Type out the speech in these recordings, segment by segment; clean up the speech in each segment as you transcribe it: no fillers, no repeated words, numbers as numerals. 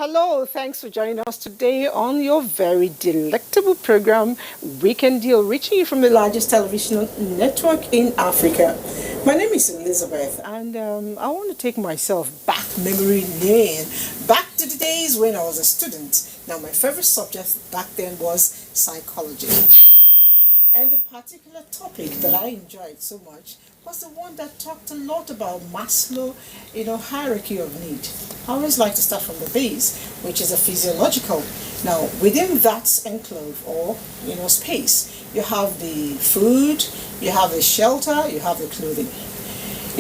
Hello, thanks for joining us today on your very delectable program, Weekend Deal, reaching you from the largest television network in Africa. My name is Elizabeth, and I want to take myself back memory lane, back to the days when I was a student. Now, my favorite subject back then was psychology. And the particular topic that I enjoyed so much was the one that talked a lot about Maslow, hierarchy of need. I always like to start from the base, which is a physiological. Now, within that enclave or, space, you have the food, you have the shelter, you have the clothing.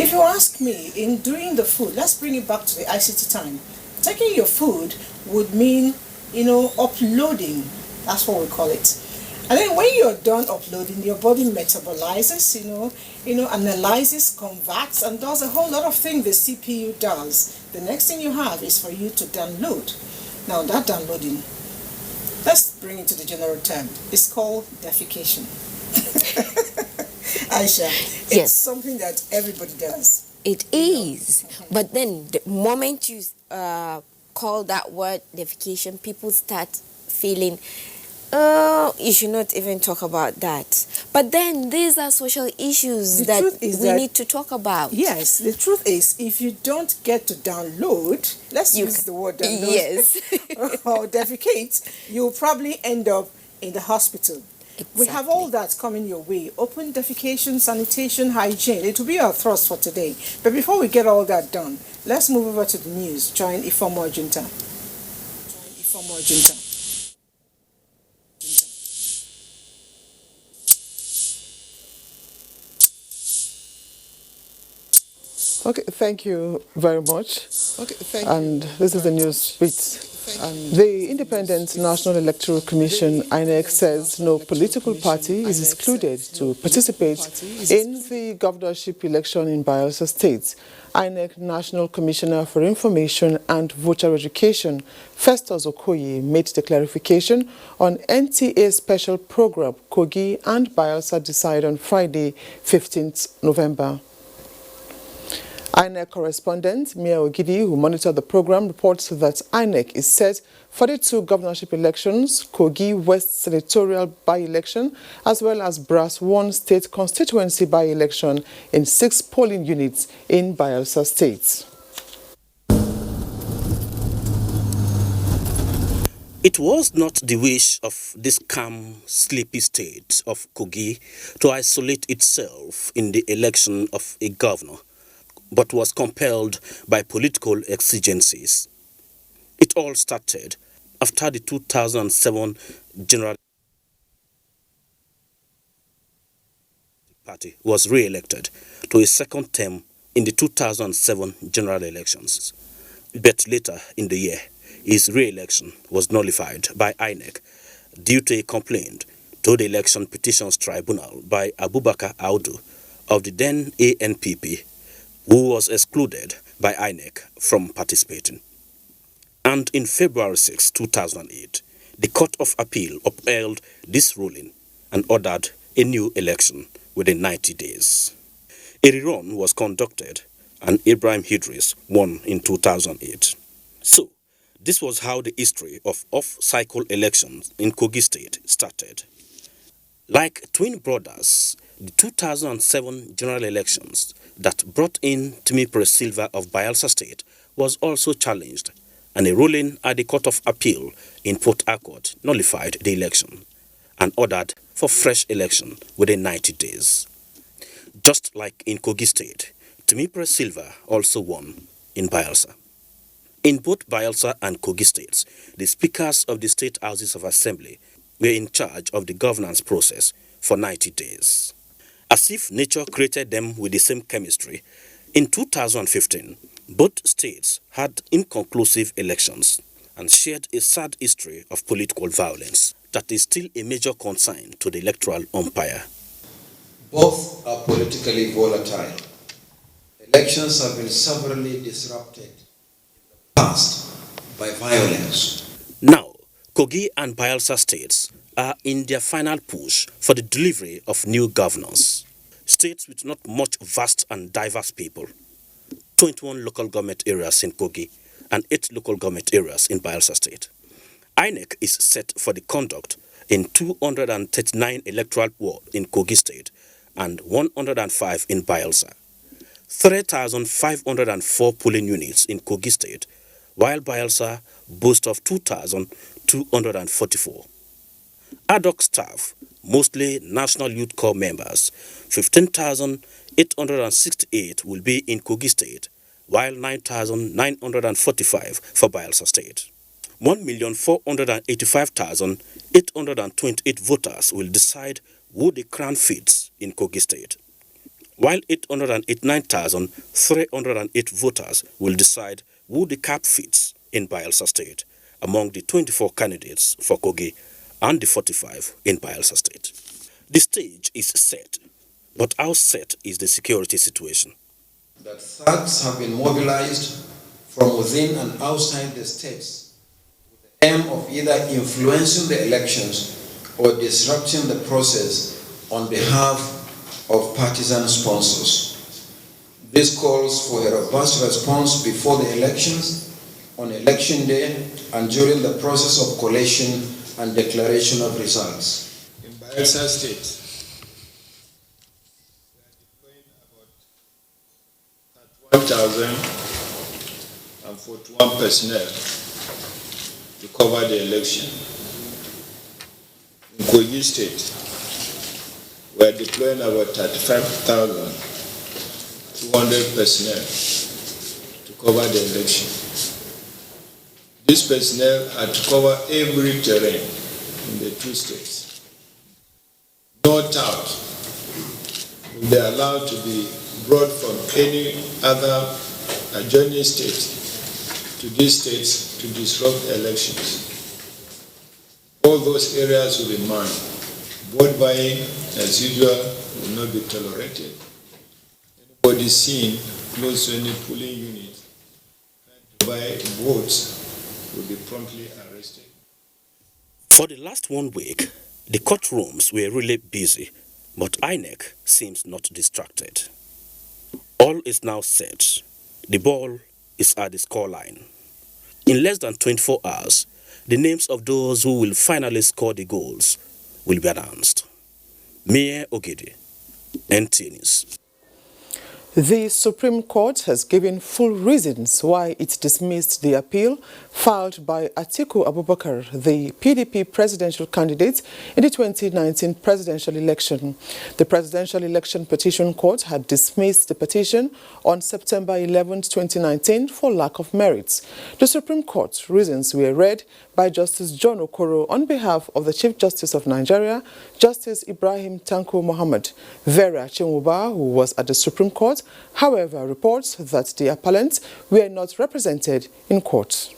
If you ask me, in doing the food, let's bring it back to the ICT time. Taking your food would mean, uploading. That's what we call it. And then when you're done uploading, your body metabolizes, analyzes, converts, and does a whole lot of things the CPU does. The next thing you have is for you to download. Now that downloading, let's bring it to the general term. It's called defecation. Aisha, it's something that everybody does. It is. But then the moment you call that word defecation, people start feeling, you should not even talk about that. But then these are social issues that we need to talk about. Yes, the truth is, if you don't get to download, let's use the word download, yes, or defecate, you'll probably end up in the hospital. Exactly. We have all that coming your way. Open defecation, sanitation, hygiene. It will be our thrust for today. But before we get all that done, let's move over to the news. Join Ifomo Junta. Okay, thank you very much. And this is the news beat. The Independent National Electoral Commission, INEC, says no political party is excluded to participate in the governorship election in Bayelsa State. INEC National Commissioner for Information and Voter Education, Festus Okoye, made the clarification on NTA special program Kogi and Bayelsa decide on Friday, 15th November. INEC correspondent Mia Ogidi, who monitored the program, reports that INEC is set for the two governorship elections, Kogi West Senatorial by-election, as well as Brass 1 State constituency by-election in 6 polling units in Bayelsa State. It was not the wish of this calm, sleepy state of Kogi to isolate itself in the election of a governor, but was compelled by political exigencies. It all started after the 2007 general party was re-elected to a second term in the 2007 general elections. But later in the year, his re-election was nullified by INEC due to a complaint to the Election Petitions Tribunal by Abubakar Audu of the then ANPP, who was excluded by INEC from participating. And in February 6, 2008, the Court of Appeal upheld this ruling and ordered a new election within 90 days. A rerun was conducted and Ibrahim Idris won in 2008. So, this was how the history of off-cycle elections in Kogi State started. Like twin brothers, the 2007 general elections that brought in Timipre Silva of Bayelsa State was also challenged, and a ruling at the Court of Appeal in Port Harcourt nullified the election and ordered for fresh election within 90 days. Just like in Kogi State, Timipre Silva also won in Bayelsa. In both Bayelsa and Kogi States, the speakers of the state houses of assembly were in charge of the governance process for 90 days. As if nature created them with the same chemistry, in 2015, both states had inconclusive elections and shared a sad history of political violence that is still a major concern to the electoral umpire. Both are politically volatile. Elections have been severely disrupted in the past by violence. Now, Kogi and Bayelsa states are in their final push for the delivery of new governors. States with not much vast and diverse people. 21 local government areas in Kogi and 8 local government areas in Bayelsa State. INEC is set for the conduct in 239 electoral wards in Kogi State and 105 in Bayelsa. 3,504 polling units in Kogi State, while Bayelsa boasts of 2,244. Ad hoc staff, mostly National Youth Corps members, 15,868 will be in Kogi State, while 9,945 for Bayelsa State. 1,485,828 voters will decide who the crown fits in Kogi State, while 889,308 voters will decide who the cap fits in Bayelsa State among the 24 candidates for Kogi and the 45 in Bayelsa State. The stage is set, but how set is the security situation? That thugs have been mobilized from within and outside the states with the aim of either influencing the elections or disrupting the process on behalf of partisan sponsors. This calls for a robust response before the elections, on election day, and during the process of collation and declaration of results. In Bayelsa State, we are deploying about 1,041 personnel to cover the election. In Kogi State, we are deploying about 35,200 personnel to cover the election. These personnel are to cover every terrain in the 2 states. No tout will be allowed to be brought from any other adjoining state to these states to disrupt elections. All those areas will be mined. Vote buying, as usual, will not be tolerated. Anybody seen close to any polling unit trying to buy votes will be promptly arrested. For the last 1 week, the courtrooms were really busy, but INEC seems not distracted. All is now set. The ball is at the scoreline. In less than 24 hours, the names of those who will finally score the goals will be announced. Mayor Ogidi, NT News. The Supreme Court has given full reasons why it dismissed the appeal filed by Atiku Abubakar, the PDP presidential candidate in the 2019 presidential election. The Presidential Election Petition Court had dismissed the petition on September 11, 2019 for lack of merits. The Supreme Court's reasons were read by Justice John Okoro on behalf of the Chief Justice of Nigeria, Justice Ibrahim Tanko Mohammed. Vera Chinwuba, who was at the Supreme Court, however, reports that the appellants were not represented in court.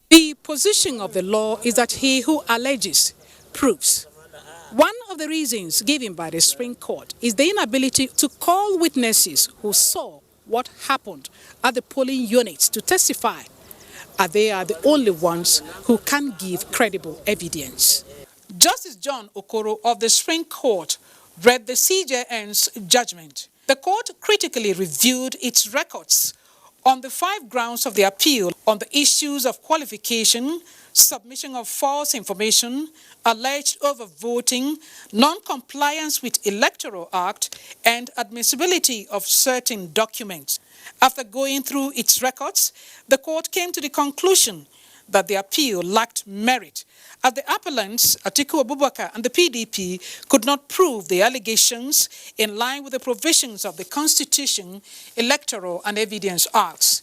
The position of the law is that he who alleges proves. One of the reasons given by the Supreme Court is the inability to call witnesses who saw what happened at the polling units to testify, and they are the only ones who can give credible evidence. Justice John Okoro of the Supreme Court read the CJN's judgment. The court critically reviewed its records on the 5 grounds of the appeal on the issues of qualification, submission of false information, alleged overvoting, non-compliance with Electoral Act, and admissibility of certain documents. After going through its records, the court came to the conclusion that the appeal lacked merit, as the appellants, Atiku Abubakar and the PDP, could not prove the allegations in line with the provisions of the Constitution, Electoral and Evidence Acts.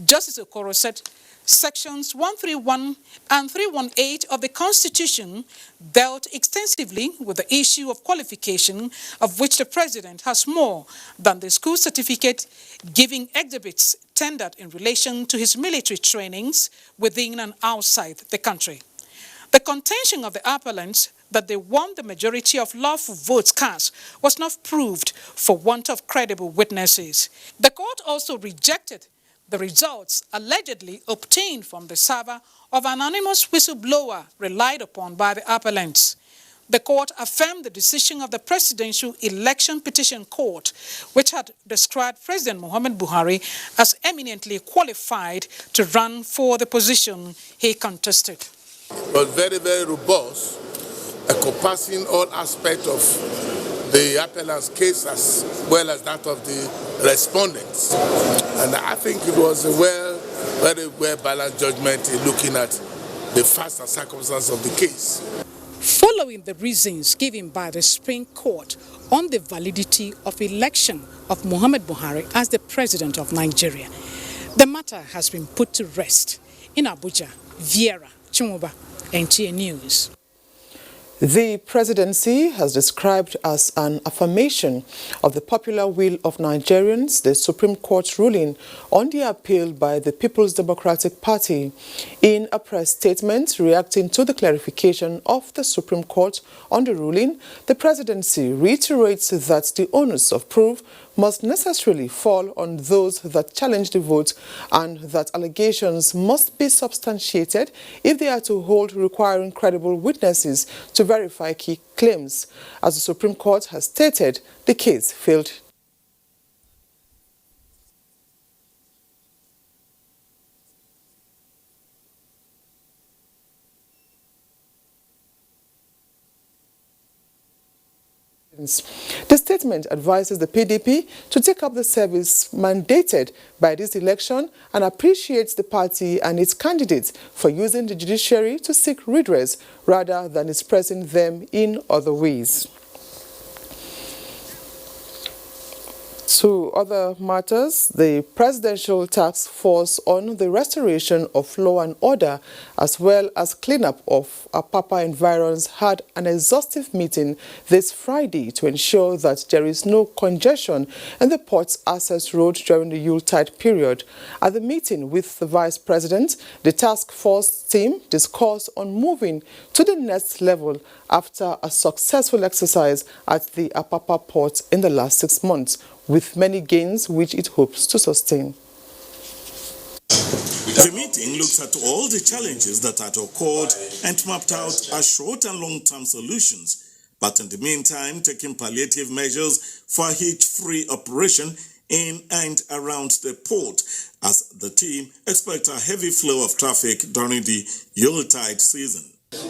Justice Okoro said Sections 131 and 318 of the Constitution dealt extensively with the issue of qualification, of which the President has more than the school certificate, giving exhibits tendered in relation to his military trainings within and outside the country. The contention of the appellants that they won the majority of lawful votes cast was not proved for want of credible witnesses. The court also rejected the results allegedly obtained from the server of an anonymous whistleblower relied upon by the appellants. The court affirmed the decision of the Presidential Election Petition Court, which had described President Muhammad Buhari as eminently qualified to run for the position he contested. Was very, very robust, encompassing all aspects of the appellant's case as well as that of the respondents. And I think it was a very well-balanced judgment in looking at the facts and circumstances of the case. Following the reasons given by the Supreme Court on the validity of election of Muhammad Buhari as the president of Nigeria, the matter has been put to rest. In Abuja, Viera Chumuba, NTA News. The presidency has described as an affirmation of the popular will of Nigerians the Supreme Court ruling on the appeal by the People's Democratic Party. In a press statement reacting to the clarification of the Supreme Court on the ruling, the presidency reiterates that the onus of proof must necessarily fall on those that challenge the vote and that allegations must be substantiated if they are to hold, requiring credible witnesses to verify key claims. As the Supreme Court has stated, the case failed. The statement advises the PDP to take up the service mandated by this election and appreciates the party and its candidates for using the judiciary to seek redress rather than expressing them in other ways. To other matters, the Presidential Task Force on the Restoration of Law and Order, as well as cleanup of Apapa environs, had an exhaustive meeting this Friday to ensure that there is no congestion in the port's access road during the Yuletide period. At the meeting with the Vice President, the task force team discussed on moving to the next level after a successful exercise at the Apapa port in the last 6 months, with many gains which it hopes to sustain. The meeting looks at all the challenges that had occurred and mapped out as short and long-term solutions, but in the meantime taking palliative measures for a hitch-free operation in and around the port, as the team expects a heavy flow of traffic during the Yuletide season.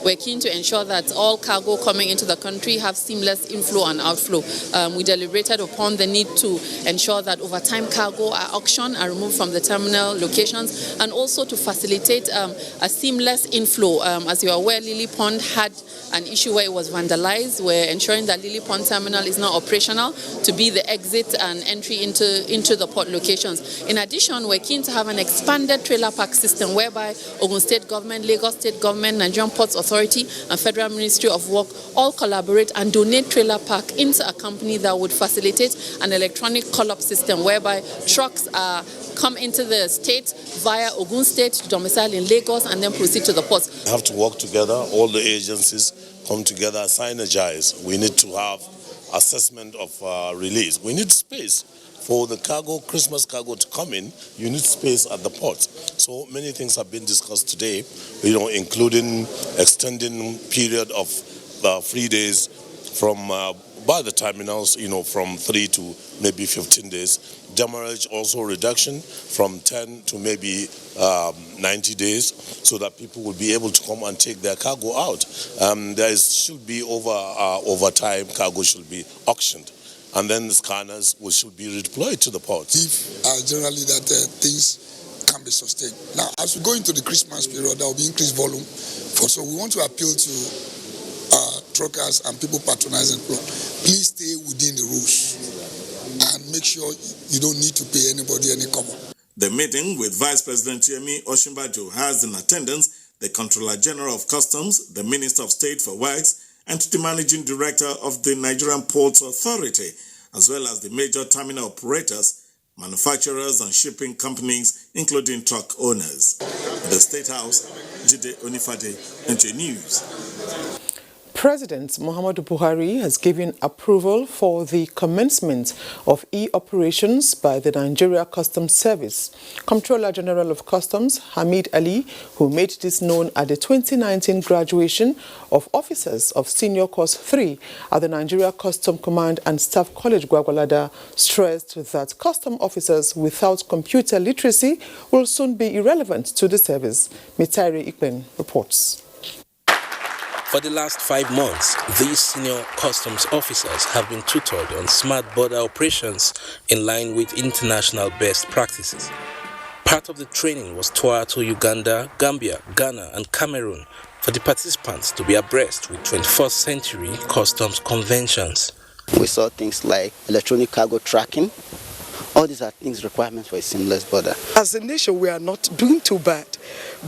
We're keen to ensure that all cargo coming into the country have seamless inflow and outflow. We deliberated upon the need to ensure that over time cargo are auctioned and removed from the terminal locations, and also to facilitate a seamless inflow. As you are aware, Lily Pond had an issue where it was vandalized. We're ensuring that Lily Pond Terminal is now operational to be the exit and entry into the port locations. In addition, we're keen to have an expanded trailer park system whereby Ogun State Government, Lagos State Government, Nigerian Ports Authority and Federal Ministry of Work all collaborate and donate trailer park into a company that would facilitate an electronic call-up system whereby trucks come into the state via Ogun State, domicile in Lagos, and then proceed to the ports. We have to work together, all the agencies come together, synergize. We need to have assessment of release. We need space. For the cargo, Christmas cargo to come in, you need space at the port. So many things have been discussed today, including extending period of 3 days from by the terminals, from 3 to maybe 15 days. Demurrage also reduction from 10 to maybe 90 days, so that people will be able to come and take their cargo out. Should be over time, cargo should be auctioned. And then the scanners should be redeployed to the ports. Generally that things can be sustained. Now, as we go into the Christmas period, there will be increased volume. So we want to appeal to truckers and people patronizing the port. Please stay within the rules and make sure you don't need to pay anybody any cover. The meeting with Vice President Yemi Osinbajo has in attendance the Controller General of Customs, the Minister of State for Works, and the Managing Director of the Nigerian Ports Authority, as well as the major terminal operators, manufacturers and shipping companies, including truck owners. In the State House, Jide Onifade, NTA News. President Muhammadu Buhari has given approval for the commencement of e-operations by the Nigeria Customs Service. Comptroller General of Customs Hamid Ali, who made this known at the 2019 graduation of officers of Senior Course 3 at the Nigeria Customs Command and Staff College Gwagwalada, stressed that custom officers without computer literacy will soon be irrelevant to the service. Mitaire Ikpen reports. For the last 5 months, these senior customs officers have been tutored on smart border operations in line with international best practices. Part of the training was tour to Uganda, Gambia, Ghana and Cameroon for the participants to be abreast with 21st century customs conventions. We saw things like electronic cargo tracking. All these are things, requirements for a seamless border. As a nation, we are not doing too bad,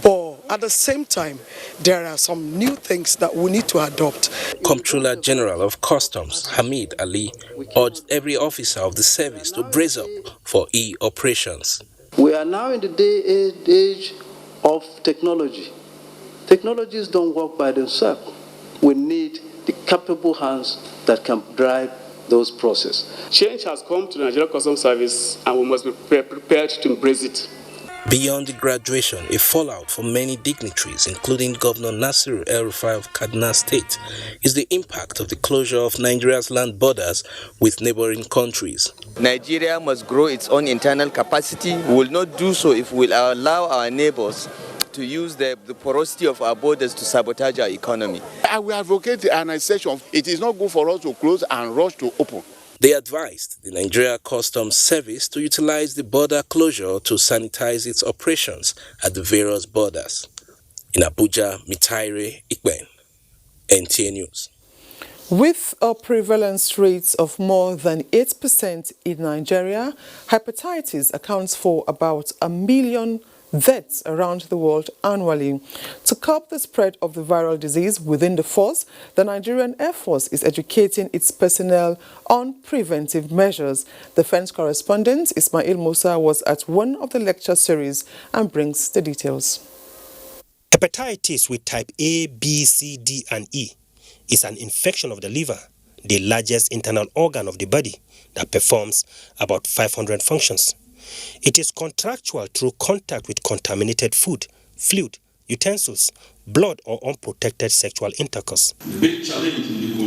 but at the same time, there are some new things that we need to adopt. Comptroller General of Customs Hamid Ali urged every officer of the service to brace up for e-operations. We are now in the age of technology. Technologies don't work by themselves. We need the capable hands that can drive those processes. Change has come to the Nigeria Customs Service and we must be prepared to embrace it. Beyond the graduation, a fallout for many dignitaries, including Governor Nasiru El-Rufai of Kaduna State, is the impact of the closure of Nigeria's land borders with neighboring countries. Nigeria must grow its own internal capacity. We will not do so if we will allow our neighbors to use the porosity of our borders to sabotage our economy. We advocate the annexation. It is not good for us to close and rush to open. They advised the Nigeria Customs Service to utilize the border closure to sanitize its operations at the various borders. In Abuja, Mitaire Ikben, NTA News. With a prevalence rate of more than 8% in Nigeria, hepatitis accounts for about 1 million deaths around the world annually. To curb the spread of the viral disease within the force, the Nigerian Air Force is educating its personnel on preventive measures. Defense correspondent Ismail Musa was at one of the lecture series and brings the details. Hepatitis with type A, B, C, D and E is an infection of the liver, the largest internal organ of the body that performs about 500 functions. It is contractual through contact with contaminated food, fluid, utensils, blood or unprotected sexual intercourse.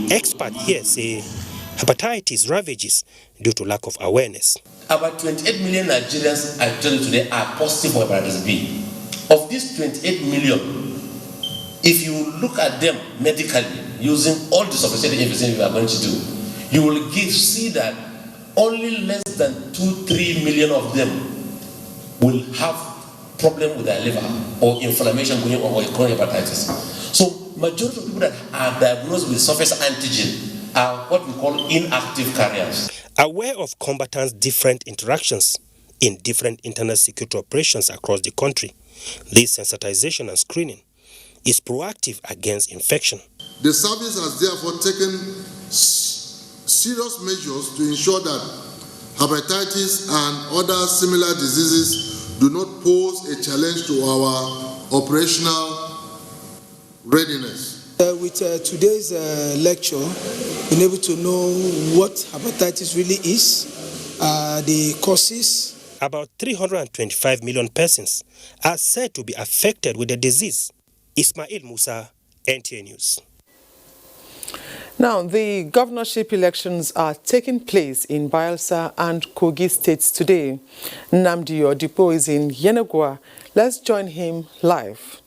Experts here say hepatitis ravages due to lack of awareness. About 28 million Nigerians I tell you today are positive for hepatitis B. Of these 28 million, if you look at them medically using all the sophisticated investigation we are going to do, you will see that only less than 2-3 million of them will have problem with their liver or inflammation going on with chronic hepatitis. So majority of people that are diagnosed with surface antigen are what we call inactive carriers. Aware of combatants' different interactions in different internal security operations across the country, this sensitization and screening is proactive against infection. The service has therefore taken serious measures to ensure that hepatitis and other similar diseases do not pose a challenge to our operational readiness. With today's lecture, been able to know what hepatitis really is, the causes. About 325 million persons are said to be affected with the disease. Ismail Musa, NTA News. Now, the governorship elections are taking place in Bayelsa and Kogi States today. Nnamdi Odipo is in Yenagoa. Let's join him live.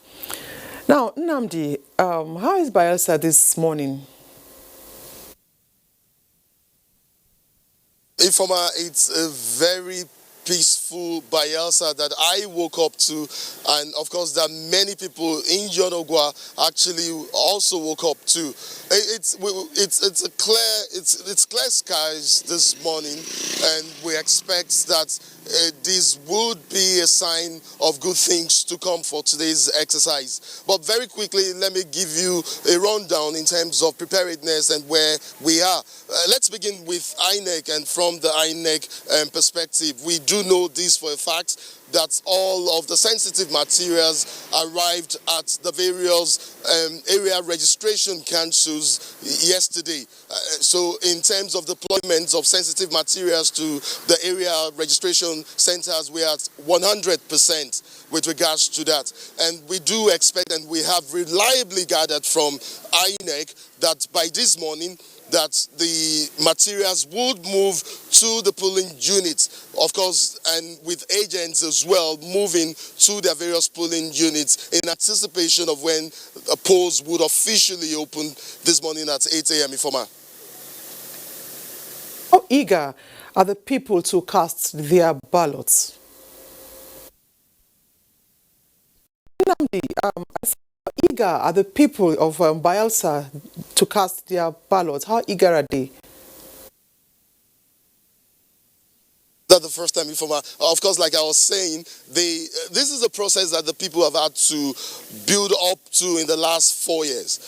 Now, Nnamdi, how is Bayelsa this morning? Informa, it's a very peaceful Bayelsa that I woke up to, and of course that many people in Yenagoa actually also woke up to. It's clear skies this morning, and we expect that this would be a sign of good things to come for today's exercise. But very quickly, let me give you a rundown in terms of preparedness and where we are. Let's begin with INEC, and from the INEC perspective, we do know this for a fact that all of the sensitive materials arrived at the various area registration councils yesterday. So in terms of deployment of sensitive materials to the area registration centers, we are at 100% with regards to that. And we do expect, and we have reliably gathered from INEC, that by this morning, that the materials would move to the polling units, of course, and with agents as well moving to their various polling units in anticipation of when polls would officially open this morning at 8 a.m. Ifoma. How eager are the people to cast their ballots? How eager are the people of Bayelsa to cast their ballots? How eager are they? Not the first time, Ifoma. Of course, like I was saying, this is a process that the people have had to build up to in the last 4 years.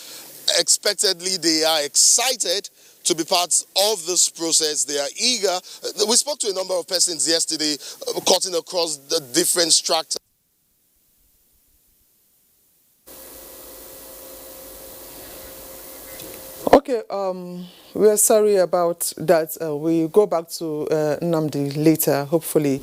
Expectedly, they are excited to be part of this process. They are eager. We spoke to a number of persons yesterday, cutting across the different strata. Okay, we are sorry about that. We go back to Nnamdi later, hopefully.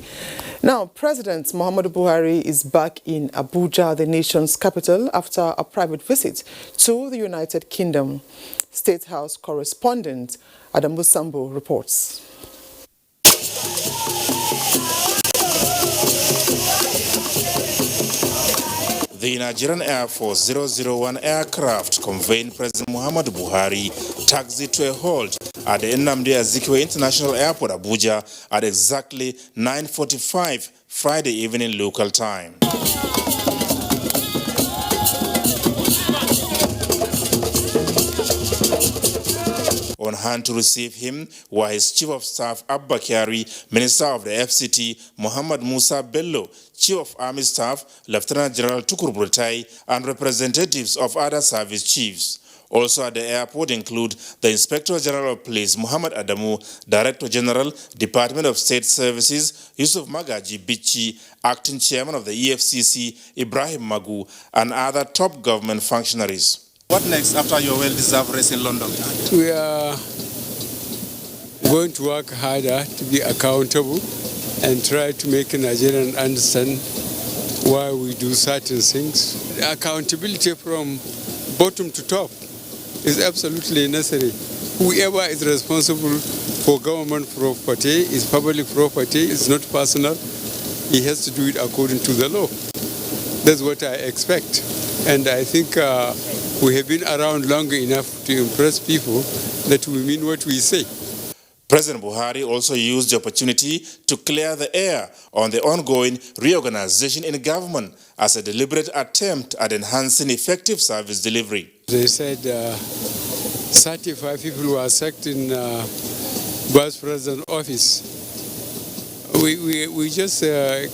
Now, President Muhammadu Buhari is back in Abuja, the nation's capital, after a private visit to the United Kingdom. State House correspondent Adamu Sambo reports. The Nigerian Air Force 001 aircraft conveying President Muhammadu Buhari taxied to a halt at the Nnamdi Azikiwe International Airport, Abuja, at exactly 9:45 Friday evening local time. On hand to receive him were his Chief of Staff Abba Kyari, Minister of the FCT Muhammad Musa Bello, Chief of Army Staff Lieutenant General Tukur Buratai, and representatives of other service chiefs. Also at the airport include the Inspector General of Police Muhammad Adamu, Director General, Department of State Services Yusuf Magaji Bichi, Acting Chairman of the EFCC Ibrahim Magu, and other top government functionaries. What next after your well-deserved rest in London? We are going to work harder to be accountable and try to make Nigerians understand why we do certain things. Accountability from bottom to top is absolutely necessary. Whoever is responsible for government property is public property, it's not personal. He has to do it according to the law. That's what I expect. And I think we have been around long enough to impress people that we mean what we say. President Buhari also used the opportunity to clear the air on the ongoing reorganization in government as a deliberate attempt at enhancing effective service delivery. They said 35 people were sacked in Vice President's office. We just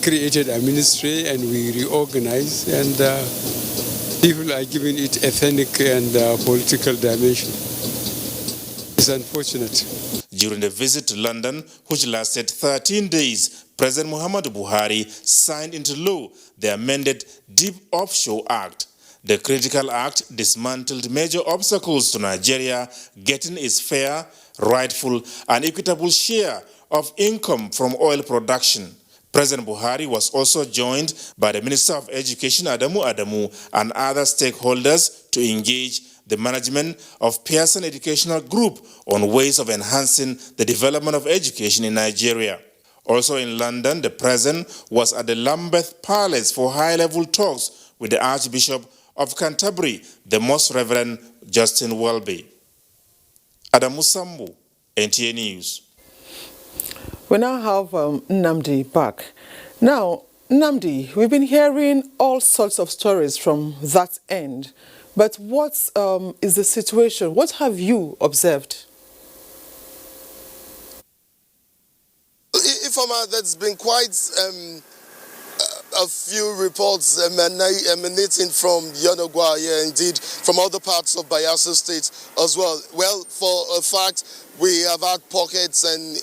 created a ministry and we reorganized, and people are giving it ethnic and political dimension. It's unfortunate. During the visit to London, which lasted 13 days, President Muhammadu Buhari signed into law the amended Deep Offshore Act. The critical act dismantled major obstacles to Nigeria getting its fair, rightful, and equitable share of income from oil production. President Buhari was also joined by the Minister of Education Adamu and other stakeholders to engage the management of Pearson Educational Group on ways of enhancing the development of education in Nigeria. Also in London, the President was at the Lambeth Palace for high-level talks with the Archbishop of Canterbury, the Most Reverend Justin Welby. Adamu Sambu, NTA News. We now have Nnamdi back. Now, Nnamdi, we've been hearing all sorts of stories from that end. But what is the situation? What have you observed? Ifoma, there's been quite a few reports emanating from Yonagwa, indeed, from other parts of Bayelsa State as well. Well, for a fact, we have had pockets and,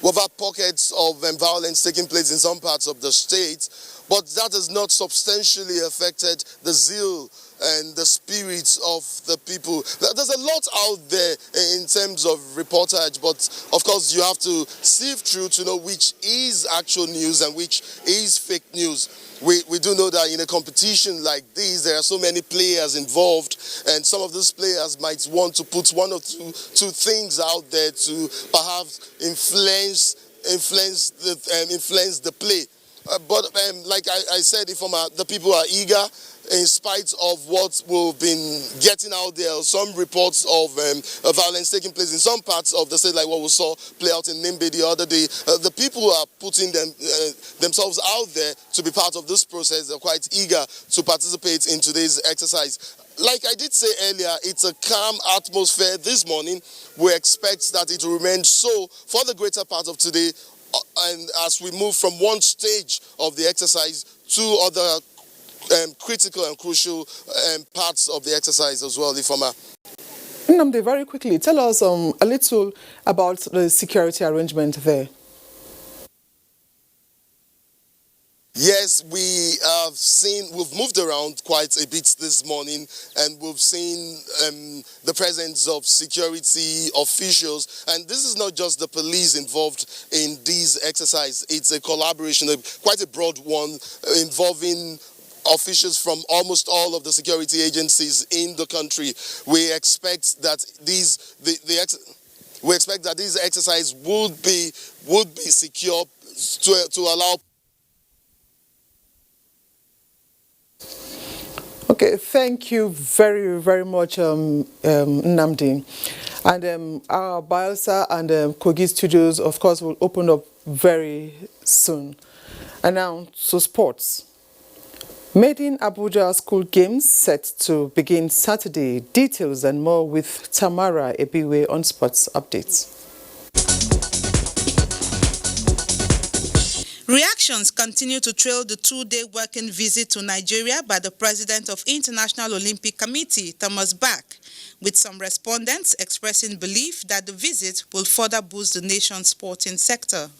We've had pockets of violence taking place in some parts of the state, but that has not substantially affected the zeal and the spirits of the people. There's a lot out there in terms of reportage, but of course you have to sift through to know which is actual news and which is fake news. We do know that in a competition like this, there are so many players involved, and some of those players might want to put one or two things out there to perhaps influence the play. But like I said, the people are eager, in spite of what we've been getting out there. Some reports of violence taking place in some parts of the state, like what we saw play out in Nimbe the other day. The people are putting themselves out there to be part of this process. They're quite eager to participate in today's exercise. Like I did say earlier, it's a calm atmosphere this morning. We expect that it will remain so for the greater part of today, and as we move from one stage of the exercise to other critical and crucial parts of the exercise as well, Ifoma. Nnamdi, very quickly, tell us a little about the security arrangement there. Yes, we've moved around quite a bit this morning, and we've seen the presence of security officials. And this is not just the police involved in this exercise. It's a collaboration, quite a broad one, involving officials from almost all of the security agencies in the country. We expect that this exercise would be secure to allow. Okay, thank you very, very much, Nnamdi. And our Bayelsa and Kogi studios, of course, will open up very soon. And now, so sports. Made in Abuja school games set to begin Saturday. Details and more with Tamara Ebiwe on Sports Updates. Reactions continue to trail the two-day working visit to Nigeria by the president of International Olympic Committee, Thomas Bach, with some respondents expressing belief that the visit will further boost the nation's sporting sector.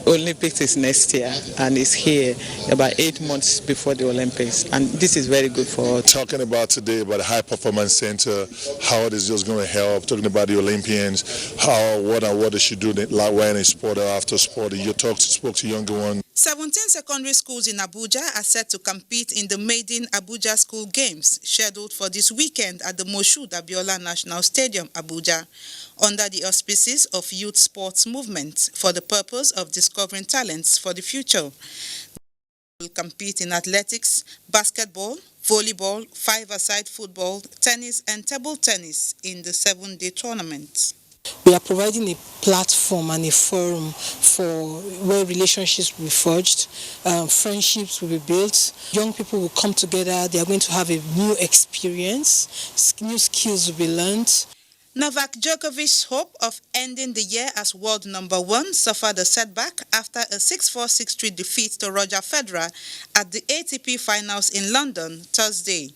Olympics is next year and it's here about 8 months before the Olympics, and this is very good for us. Talking about today about the high performance center, how it is just going to help, talking about the Olympians, what they should do like when it's sport or after sport. You spoke to younger ones. 17 secondary schools in Abuja are set to compete in the Maiden Abuja School Games, scheduled for this weekend at the Moshood Abiola National Stadium, Abuja, under the auspices of Youth Sports Movement for the purpose of discovering talents for the future. They will compete in athletics, basketball, volleyball, five-a-side football, tennis, and table tennis in the 7-day tournament. We are providing a platform and a forum for where relationships will be forged, friendships will be built, young people will come together, they are going to have a new experience, new skills will be learned. Novak Djokovic's hope of ending the year as world number 1 suffered a setback after a 6-4, 6-3 defeat to Roger Federer at the ATP Finals in London Thursday.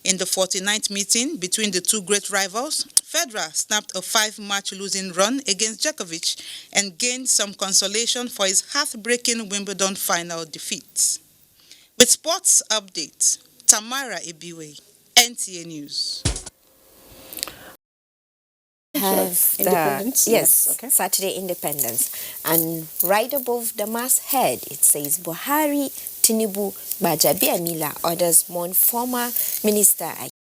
In the 49th meeting between the two great rivals, Federer snapped a 5-match losing run against Djokovic and gained some consolation for his heartbreaking Wimbledon final defeat. With Sports Update, Tamara Ebiwe, NTA News. Saturday Independence, and right above the masthead it says Buhari, Tinubu, Gbajabiamila orders mourn former minister